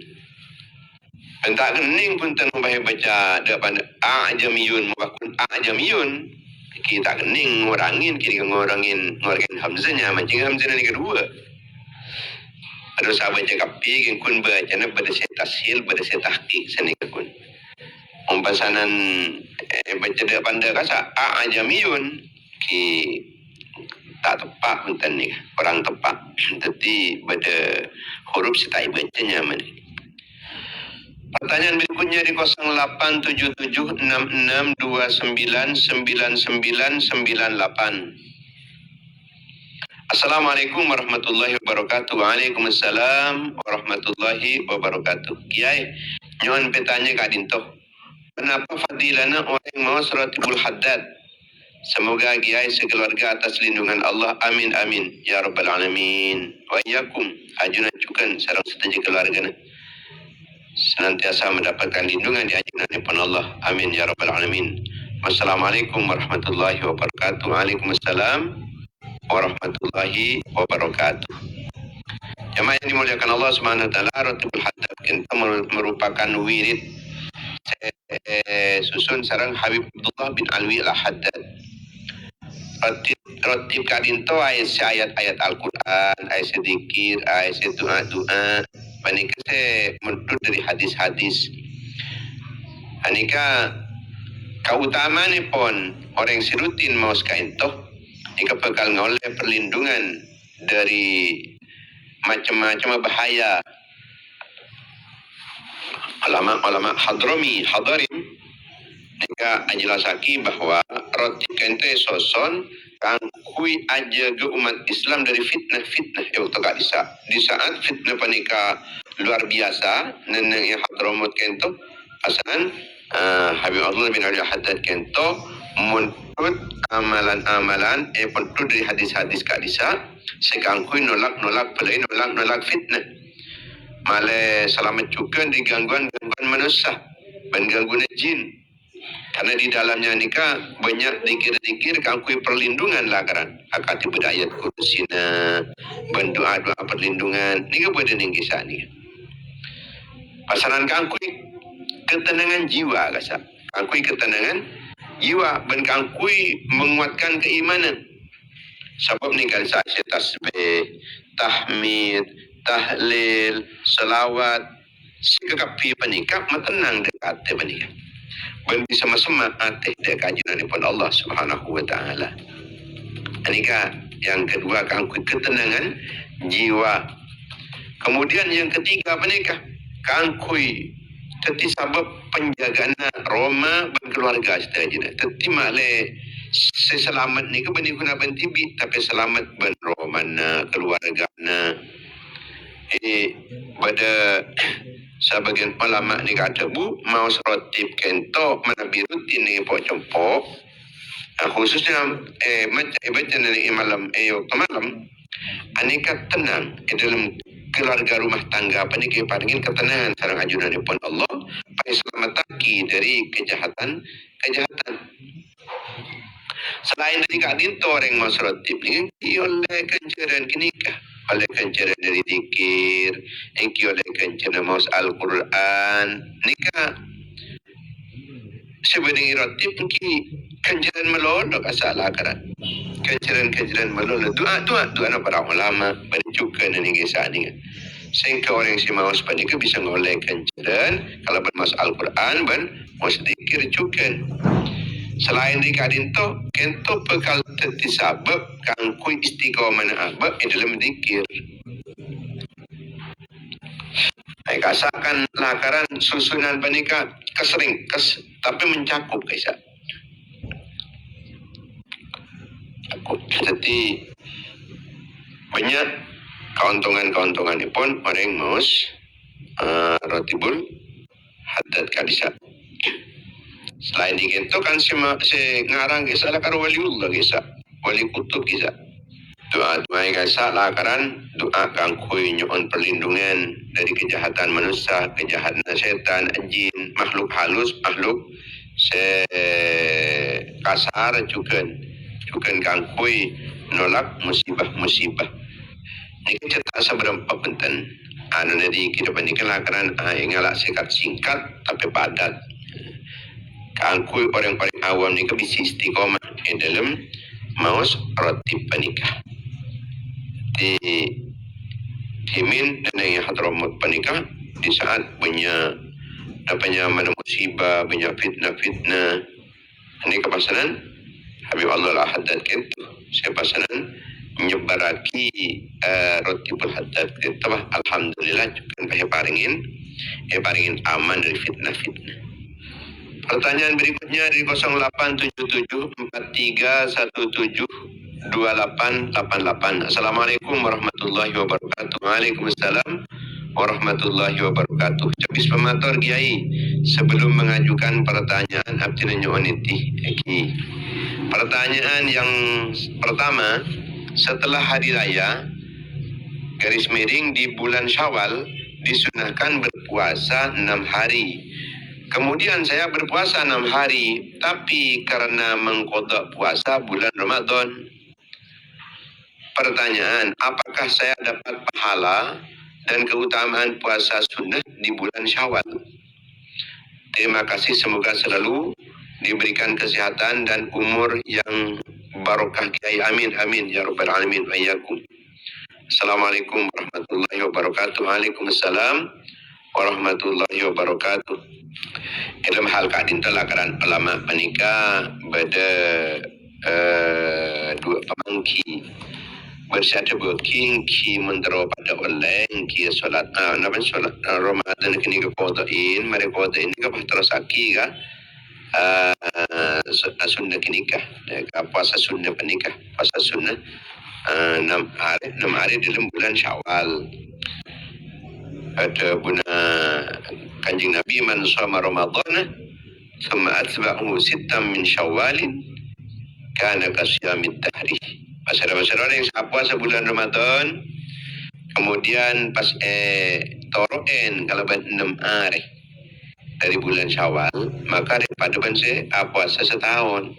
Pentak kening pun tanpa baca depan jamiyun mubakun jamiyun. Kita kening ngurangin hamzahnya mancing hamzah ni kedua. Ada sahabat cakap pi kun baca na pada saya tasil pada saya tahqiq sani kun. Umpasanan baca depan dah kasa jamiyun ki tak tepat punten ni orang tepat jadi pada huruf setai bacanya mana. Pertanyaan berikutnya di 087766299998. Assalamualaikum warahmatullahi wabarakatuh. Waalaikumsalam warahmatullahi wabarakatuh. Kiai nyon petanya Kak Dinto, kenapa fadilana orang mau suratibul haddad? Semoga Kiai sekeluarga atas lindungan Allah. Amin amin ya rabbal alamin. Wa iyyakum ajunan cukan sareng sedaya keluarga senantiasa mendapatkan lindungan di ajunan Allah. Amin ya rabbal alamin. Wassalamualaikum warahmatullahi wabarakatuh. Waalaikumsalam warahmatullahi wabarakatuh. Jemaah yang dimuliakan Allah Subhanahu wa taala, Ratibul Haddad kita merupakan wirid susun sarang Habib Abdullah bin Alwi Al-Haddad. Ratib kadinto ayat-ayat Al-Quran, ayat zikir, ayat doa-doa. Panika saya menurut dari hadis-hadis. Panika keutamaan ni pun orang sirutin mau sekaintoh jika bakal ngoleh perlindungan dari macam-macam bahaya. Ulama hadarim mereka jelasaki bahwa roti kente soson kangkui aja ke umat Islam dari fitnah di saat fitnah panika luar biasa neneng yang hadramut kento pasangan Habib Abdullah bin Ali Haddad kento muntut amalan penuh dari hadis-hadis kadisa sekangkui nolak pelai nolak fitnah malah selamat juga di gangguan manusia dan gangguan jin. Karena di dalamnya nikah banyak dikir-dikir kangkui perlindungan lagaran akati bedayat kurusina berdoa-doa perlindungan ni kepada kisah ni pasaran kangkui ketenangan jiwa kasa kangkui ketenangan jiwa dan kangkui menguatkan keimanan sebab ni kan saya tasbih tahmid tahlil selawat sikapi panikap matenang dekat panikap dan bersama-sama atih dia kajian pun Allah Subhanahu wa taala. Anika yang kedua kangkui ketenangan jiwa. Kemudian yang ketiga menikah kangkui teti sabab penjagaan Roma dan keluarga saja. Teti male seselamat ni ke bani guna bentibi tapi selamat ben Romana keluargana. Pada sebagian ulama ni kata bu mau serotip kento menabi rutin ni pok-pok khususnya baca dari malam waktu malam Aneka tenang di dalam keluarga rumah tangga panika paringin ketenangan sareng ajunanipun Allah paling selamataki dari kejahatan. Selain dari kadin toreng masrotip ni oleh kenceran kinikah oleh kenceran dari zikir engki oleh kenceran maus Al-Quran nikah sebenarnya rotip engki kenceran melolok asal akaran kenceran melolok doa na para ulama menunjukkan ini kisah ni sehingga orang si maus panika bisa ngoleh kenceran kalau bermas Al-Quran ban maus zikir juga. Selain di kadinto, kento bekal teti sabab kangkui istiqomah abab dalam zikir. Kasakan lakaran susunan panika kesering tapi mencakup kaisa. Jadi banyak keuntungan pun orang maus rotibul haddad kadisa. Selain itu kan si ngarang kisah lah kan waliullah kisah wali kutub kisah doa kisah lah kan doa kangkui nyon perlindungan dari kejahatan manusia, kejahatan setan, jin, makhluk halus, makhluk kasar juga kangkui nolak musibah ini cerita seberapa penting anu dari kita bandingkan lah kan ngalak singkat tapi padat. Kangkui orang-orang awam ni bisa istiqomah di dalam maus rotib panikah. Dimin dan yang hadramut panikah di saat banyak mana musibah, banyak fitnah. Ini kepasanan Habib Allah al-Haddad itu. Saya pasanan menyebaraki rotibul haddad itu. Alhamdulillah juga paringin aman dari fitnah. Pertanyaan berikutnya di 087743172888. Assalamualaikum warahmatullahi wabarakatuh. Waalaikumsalam warahmatullahi wabarakatuh. Cabis pemator Kiai, sebelum mengajukan pertanyaan abdi nyuaniti. Pertanyaan yang pertama, setelah hari raya garis miring di bulan Syawal disunahkan berpuasa 6 hari. Kemudian saya berpuasa 6 hari, tapi karena mengqadha puasa bulan Ramadan. Pertanyaan, apakah saya dapat pahala dan keutamaan puasa sunnah di bulan Syawal? Terima kasih, semoga selalu diberikan kesehatan dan umur yang barokah Kiai. Amin amin ya rabbal alamin wa iyyakum. Assalamualaikum warahmatullahi wabarakatuh. Waalaikumsalam warahmatullahi wabarakatuh. Dalam hal kadin telakaran ulama panika pada dua pemangki bersatu berking ki mentero pada online ki solat solat Ramadan kini ke kodain mereka kodain ke terasaki ka sunnah kini ka puasa sunnah panika puasa sunnah 6 hari dalam bulan Syawal. Ada guna Kanjeng Nabi man shoma Ramadan thumma atba'ahu sittam min Syawalin kana kasyamid dahri. Masyarakat yang puasa bulan Ramadan kemudian pas toroen kalau 6 hari dari bulan Syawal maka daripada banse puasa setahun.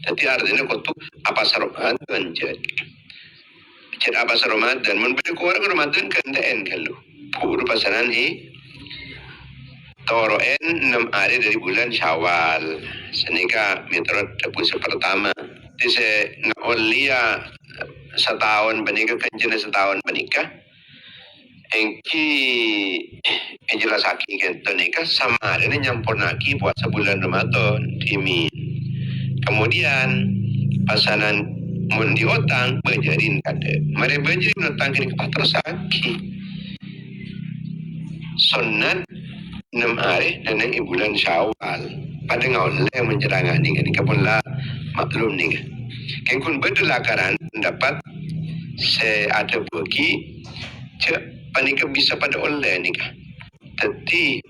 Jadi artinya kutu apa Ramadan jadi apa Ramadan mun beda orang Ramadan kan den kalau puru pasaran toroen 6 hari dari bulan Syawal. Senika mitrot puasa pertama. Dise ngaolia setahun menikah kencana setahun menikah. Engki jelasaki kan nikah sama ada nyampurnaki puasa bulan Ramadan dimin. Kemudian pasanan mun diotang bajarin kada. Mari bajarin otang kini kepatrasaki. Sunat 6 hari dan bulan Syawal pada ngawal yang menjerangan ni kan kapun lah maklum ni kan kun berdalakaran dapat ada bagi cek panika bisa pada oleh ni kan tapi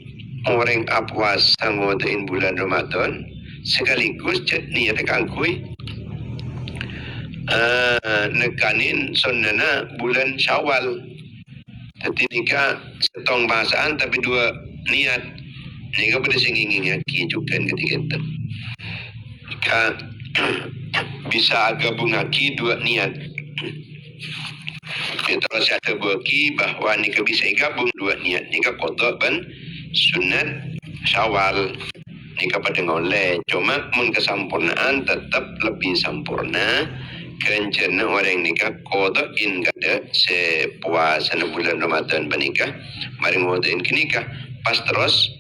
orang puasa ngodain bulan Ramadan sekaligus cek niat kangkui nekanin sunnana bulan Syawal. Jadi nikah setong bahasaan tapi dua niat. Nikah pada singingin yaki juga ketika itu. Nikah bisa gabung haki dua niat. Kita rasa terbagi bahwa nikah bisa gabung dua niat. Nikah qada dan sunat Syawal. Nikah pada ngoleh. Cuma mun kesempurnaan tetap lebih sempurna. Kencana orang nikah qada in kada sepuasa bulan Ramadan bernikah. Mari ngodain ke nikah. Pas terus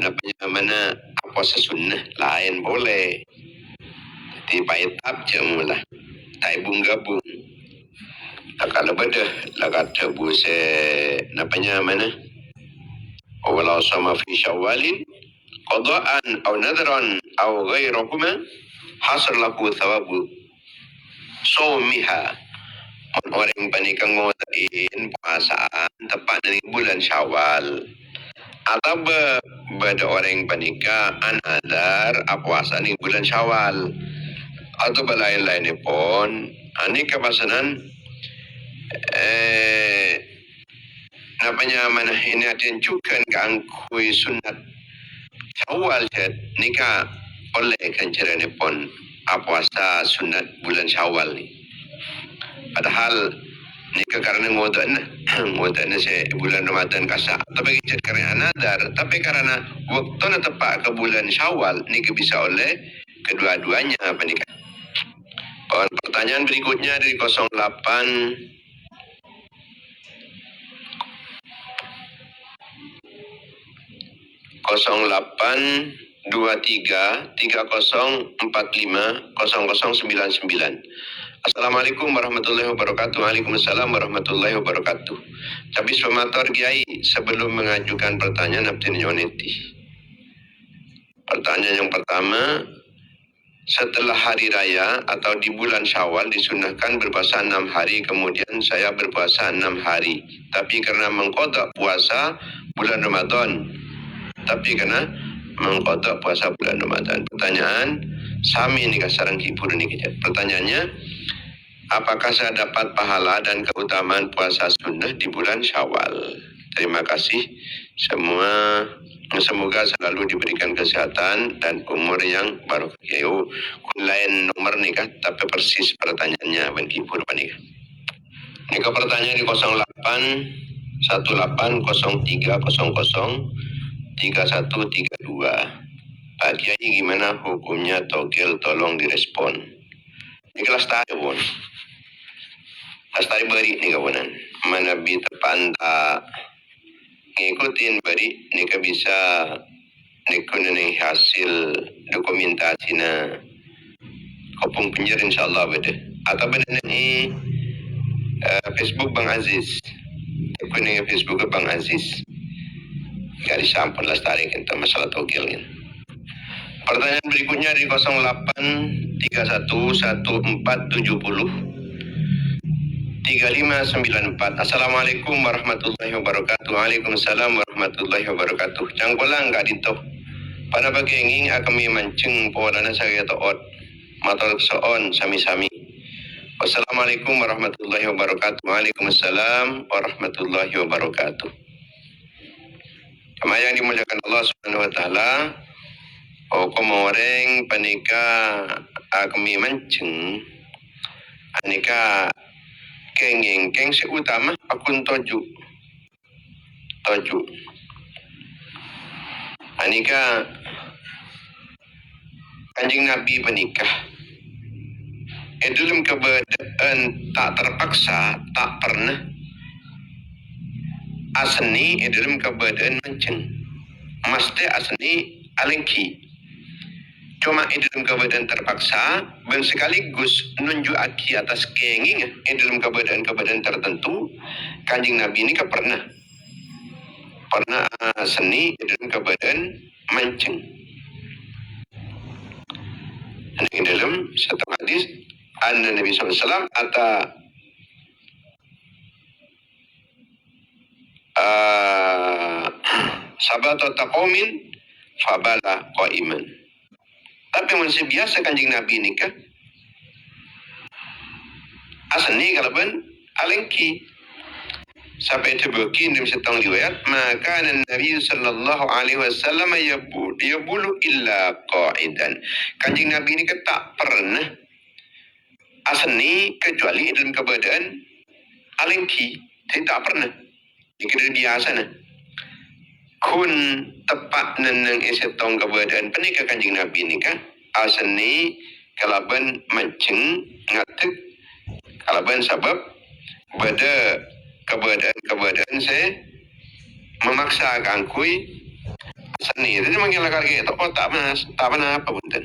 namanya mana puasa sunnah lain boleh. Jadi paitap jamulah. Taibung gabung. Kalau beda lagat tebu namanya mana? Walau sama fi syawalin qadaan atau nadran atau ghairahuma hasr lahu thawabu somiha. Orang panikah ngodain puasaan tepat dari bulan Syawal. Atau beda orang panikah anadar puasa di bulan Syawal. Atau lain-lain pun ini kepasanan namanya mana ini ada yang juga angkui sunat Syawal nikah oleh kancerane pun puasa sunat bulan Syawal ni. Padahal nikah karena ngodan saya bulan Ramadan kasa tapi karena anadar tapi karena waktu tepat ke bulan Syawal nikah bisa oleh kedua-duanya apa nikah. Pertanyaan berikutnya dari 08 23 3045 0099. Assalamualaikum warahmatullahi wabarakatuh. Waalaikumsalam warahmatullahi wabarakatuh. Tapi pemator Kiai sebelum mengajukan pertanyaan Abdin Yoneti. Pertanyaan yang pertama, setelah hari raya atau di bulan Syawal disunahkan berpuasa 6 hari, kemudian saya berpuasa 6 hari. Tapi karena mengqada puasa bulan Ramadan. Tapi karena mengqada puasa bulan Ramadan. Pertanyaan, sami nikah sareng kipur nikah. Pertanyaannya, apakah saya dapat pahala dan keutamaan puasa sunnah di bulan Syawal? Terima kasih semua. Semoga selalu diberikan kesehatan dan umur yang barokah. Lain nomor nikah tapi persis pertanyaannya ben kipur panikah. Nikah pertanyaan di 08 180300 3132. Pak Kiai gimana hukumnya togel, tolong direspon. Ini kelas tadi pun. Kelas tadi beri nih kawanan. Mana bi terpanta ngikutin beri nika bisa nikunin hasil dokumentasinya kopung penjir insyaallah beda atau beda ini Facebook Bang Aziz nikunin Facebook Bang Aziz gak disampun lah tarik kita masalah togel ini. Pertanyaan berikutnya di 08311470 3594. Assalamualaikum warahmatullahi wabarakatuh. Waalaikumsalam warahmatullahi wabarakatuh. Cangkolang gak dito. Pada bagenging kami mancing polana saya toot. Matur soon sami-sami. Wassalamualaikum warahmatullahi wabarakatuh. Waalaikumsalam warahmatullahi wabarakatuh. Kama yang dimuliakan Allah Subhanahu wa taala. Komoreng panika kami mancing. Anika kenging seutama akun toju anika Kanjeng Nabi menikah dalam keadaan tak terpaksa, tak pernah asni dalam keadaan mancing mesti asni alengki. Cuma dalam keadaan terpaksa dan sekaligus nunjuk aki atas kenging dalam keadaan tertentu. Kanjeng Nabi ini pernah seni dalam keadaan mancing. Ini dalam satu hadis anna Nabi SAW atau sabat taqaumin fabala qaiman. Tapi masih biasa Kanjeng Nabi nikah Asani kalau ben alengki sampai terbukti dalam setang riwayat maka Nabi sallallahu alaihi wasallam yabulu illa qa'idan. Kanjeng Nabi ini tak pernah asani kecuali dalam keadaan alengki. Tak pernah. Dikira biasa nah. Kun tepat neneng setang keadaan penikah kanjeng Nabi ini kan asani kalaban mancing ngatek kalaban sebab pada keberadaan saya memaksakan kui seni itu mengelakkan kita tak mana apa pun ten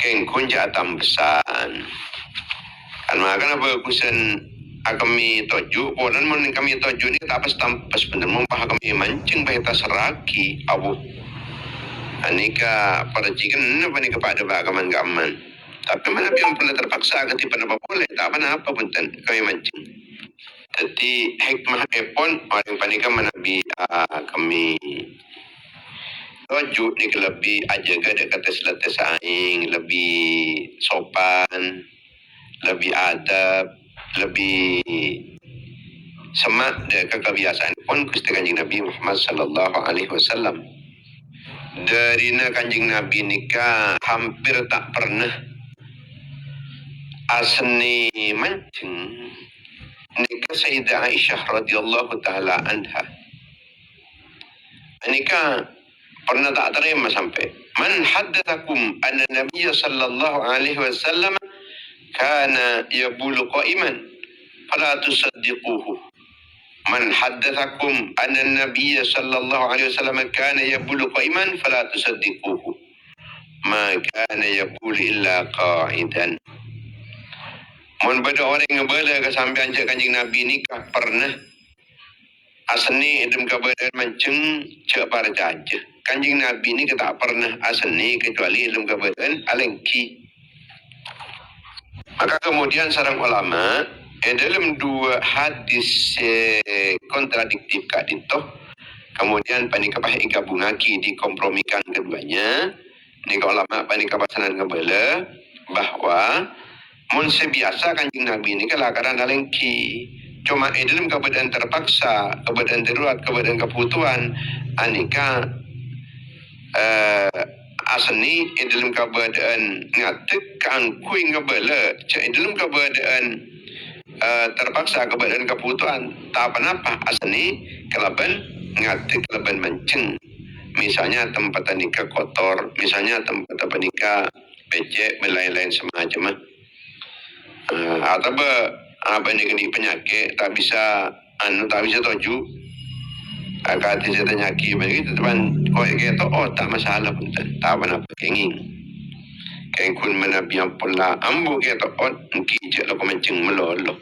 keng kunja tambesan kan makan apa kusen kami toju podan mun kami toju ni tak pas tampas bener mumpah kami mancing bae tas seraki abu anika perjikan apa ni kepada bagaman gaman tapi mana yang pernah terpaksa ketipan apa boleh tak apa pun ten kami mancing. Jadi hikmah epon orang panika menabi kami tujuh ni lebih aja gada kata selata saing lebih sopan lebih adab lebih semak dan kebiasaan pun Gusti Kanjeng Nabi Muhammad sallallahu alaihi wasallam dari Kanjeng Nabi nikah hampir tak pernah asni mancing nikah Sayyidah Aisyah radhiyallahu taala anha. Nikah pernah tak terima sampai man haddatsakum anna Nabiy sallallahu alaihi wasallam kana yabulu qa'iman fala tusaddiquhu. Man haddatsakum anna Nabiy sallallahu alaihi wasallam kana yabulu qa'iman fala tusaddiquhu. Ma kana yabulu illa qa'idan. Mun pada orang yang bela kesampian cak kanjing Nabi nikah pernah asni dalam keadaan mancing cak parjaja. Kanjing Nabi ni tak pernah asni kecuali dalam keadaan alengki. Maka kemudian sarang ulama dalam dua hadis kontradiktif kak dito kemudian panika pah gabungaki dikompromikan keduanya. Ni ulama panika pasanan kebela bahwa mun sebiasa kanjing Nabi ini kelakaran alengki. Cuma dalam keadaan terpaksa, keadaan darurat, keadaan kebutuhan, anika asni dalam keadaan ngatek kangkui ngebela, dalam keadaan terpaksa, keadaan kebutuhan, tak apa-apa asni kelaban ngatek kelaban mancing. Misalnya tempat nikah kotor, misalnya tempat nikah becek, lain-lain semacam. Atau apa ni kena penyakit tak bisa toju agak tidak penyakit begitu teman kau itu tak masalah pun tak apa kenging kengkun menabi yang pula ambu kita kicik lo mancing melolo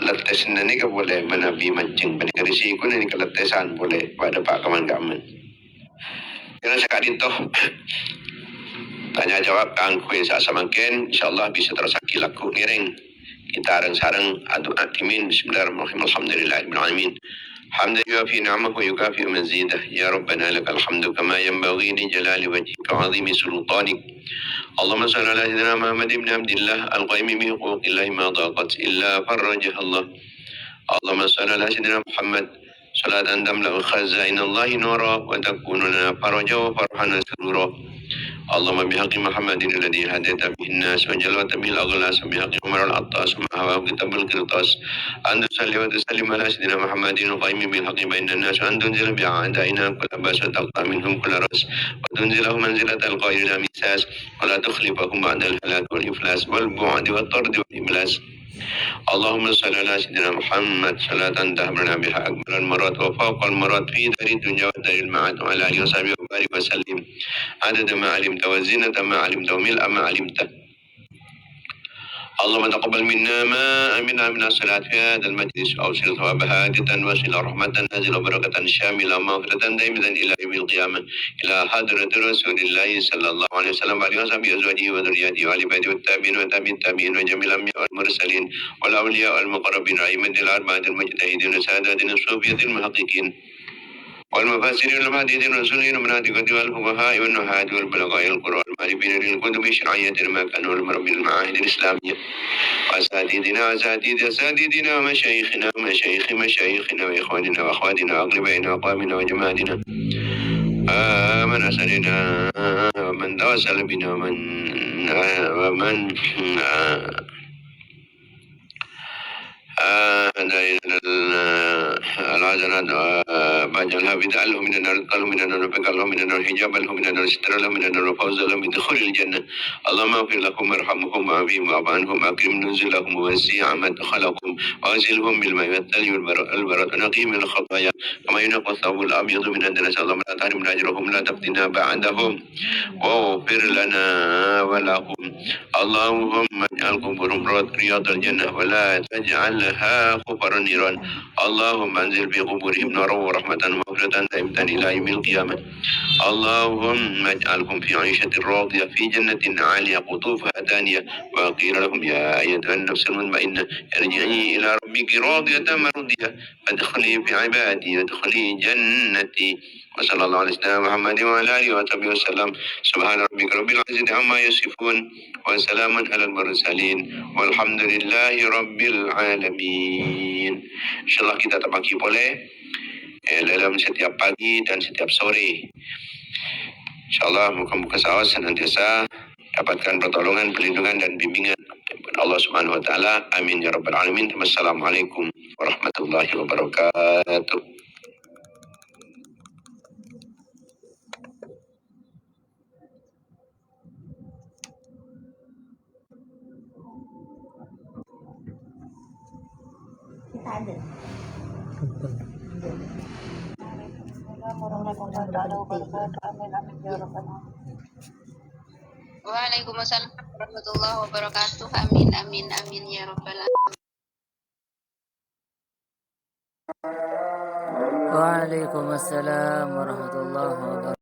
letes ni ke boleh menabi mancing benar risiko ni ke letesan boleh pada pak kaman-kaman jangan sekali toh tanya jawab kangkui saat semakin insyaallah bisa terus laku ngiring kita sarang adu atimin bismillahirrahmanirrahim alhamdulillahirabbil alamin hamdan yuafi ni'amahu wa yukafi mazidah ya rabbana lakal hamdu kama yanbaghi li jalali wajhika wa 'azimi sultanik Allahumma salli ala sayyidina Muhammad ibn Abdillah al-qaim bi huquqillahi ma daqat illa farajah Allah Allahumma salli ala sayyidina Muhammad salatan tamla'u khazainallahi nura wa takunu lana faraja wa farhana surura اللهم بحق محمد الذي هديت به الناس وجلوت به الأغلاس بحق عمر العطاس ومعه كتاب القرطاس أن تصلي وتسلم على سيدنا محمد القائم بالحق بين الناس وأن تنزل بأعدائنا كل بأس وتقطع منهم كل رأس وتنزله منزلة القائل لا مساس ولا تخلفهم بعد الهلاك والإفلاس والبعد والطرد والإبلاس اللهم صل على سيدنا محمد صلاة تهبنا بها أكبر المرات وفوق المرات في دار الدنيا ودار المعاد وعلى آله وصحبه وبارك وسلم عدد ما علمت وزينة ما علمت وملء ما علمت اللهم تقبل منا ما أمنا من الصلاة في هذا المجلس أوصل ثوابها هادة وصل رحمة نازل وبركة شاملة مغفرة دائمة إلى يوم القيامة إلى حضرة رسول الله صلى الله عليه وسلم وعلى أصحابه أزواجه وذرياته وعلى عباده والتابعين وتابعين التابعين وجميع الأنبياء والمرسلين والأولياء والمقربين وأئمة الأربعة المجتهدين وسادات الصوفية المحققين والمفسرين والمحدثين والرسولين والمناطق والفقهاء والنحاة والبلغاء القرآن المعرفين للكتب الشرعية ما كانوا المربي المعاهد الإسلامية وأساتذتنا ومشايخنا مشايخنا وإخواننا وأخواتنا وأقربائنا وأقوامنا وجماعتنا من أسألنا ومن تواصل بنا ومن العذرات باجلها بدعا له من النار قال من النار بقى له من النار حجابا له من النار سترا له من النار فوزا له من دخول الجنة اللهم اغفر لهم وارحمهم وعافهم واعف عنهم واكرم نزلهم ووسع مدخلهم واغسلهم بالماء والثلج والبرد ونقي من الخطايا كما ينقى الثوب الابيض من الدنس اللهم لا تحرمنا اجرهم لا تفتنا بعدهم واغفر لنا ولهم اللهم اجعل قبورهم رياض الجنة ولا تجعلها خبر النيران اللهم انزل في قبورهم نارا ورحمة ومغفرة دائمة إلى يوم القيامة اللهم اجعلهم في عيشة راضية في جنة عالية قطوفها دانية وقيل لهم يا أيتها النفس المطمئنة ارجعي إلى ربك راضية مرضية فادخلي في عبادي وادخلي جنتي وصلى الله على سيدنا محمد وعلى آله وصحبه وسلم سبحان ربك رب العزة عما يصفون وسلام على المرسلين والحمد لله رب العالمين. Insyaallah kita terbagi boleh dalam setiap pagi dan setiap sore. Insyaallah muka-muka sawah senantiasa dapatkan pertolongan, perlindungan dan bimbingan Allah Subhanahu wa taala. Amin ya rabbal alamin. Wassalamualaikum warahmatullahi wabarakatuh. Waalaikumsalam warahmatullahi wabarakatuh. Amin amin amin ya rabbal alamin. Waalaikumsalam warahmatullahi wabarakatuh.